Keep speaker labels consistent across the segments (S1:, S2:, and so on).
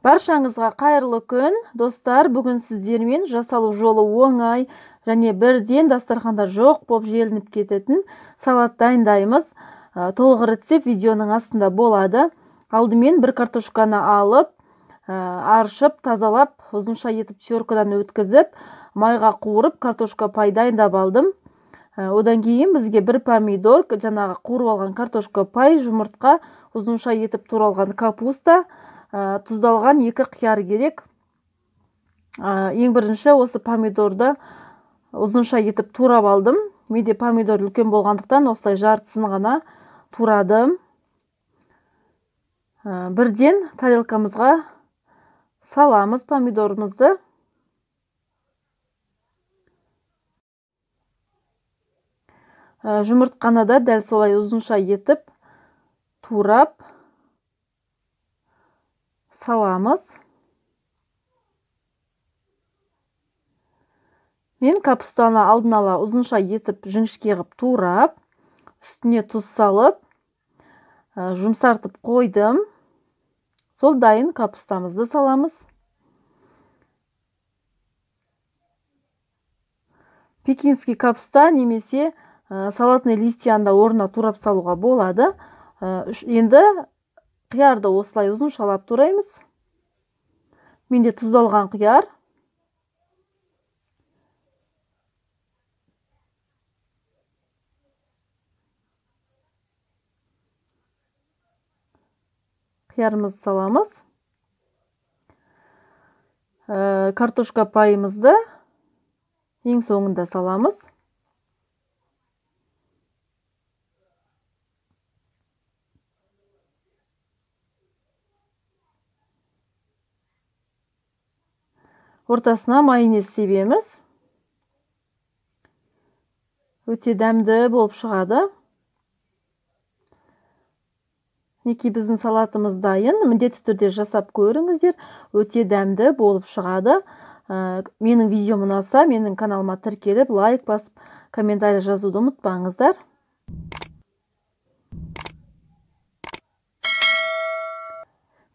S1: Баршаңызға қайырлы күн, достар. Бүгін сіздермен жасалу жолы оңай және бірден дастарханда жоқ боп желініп кететін салат дайындаймыз. Толық рецепт видеоның астында болады. Алдымен бір картошканы алып, аршып, тазалап, ұзынша етіп теркадан өткізіп, майға қуырып, картошка пай дайындап алдым. Одан кейін бізге бір помидор, жаңағы қуырып алған картошка пай, жұмыртқа, ұзынша етіп туралған капуста, тұздалған 2 қияр керек. Ең бірінші осы помидорды ұзынша етіп турап алдым. Менде помидор үлкен болғандықтан осылай жартысын ғана турадым. Бірден тарелкамызға саламыз помидорымызды. Жұмыртқаны да дәл солай ұзынша етіп турап саламыз. Мен капустаны алдын ала ұзынша етіп жіңішке қылып турап, үстіне тұз салып, жұмсартып қойдым. Сол дайын капустамызды саламыз. Пекинский капуста немесе салатный листьяны орнына турап салуға болады. Енді қиярды осылай ұзыншалап тураймыз. Менде тұздалған қияр. Қиярымызды саламыз. Картошка пайымызды ең соңында саламыз. Ортасына майонез себеміз. Өте дәмді болып шығады. Неке біздің салатымыз дайын. Міндетті түрде жасап көріңіздер. Өте дәмді болып шығады. Менің видеом ұнаса, менің каналыма тіркеліп, лайк басып, комментарий жазуды ұмытпаңыздар.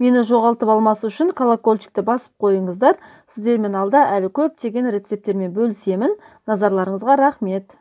S1: Мені жоғалтып алмас үшін колокольчикті басып қойыңыздар. Сіздермен алда әлі көптеген рецепттермен бөлісемін. Назарларыңызға рахмет.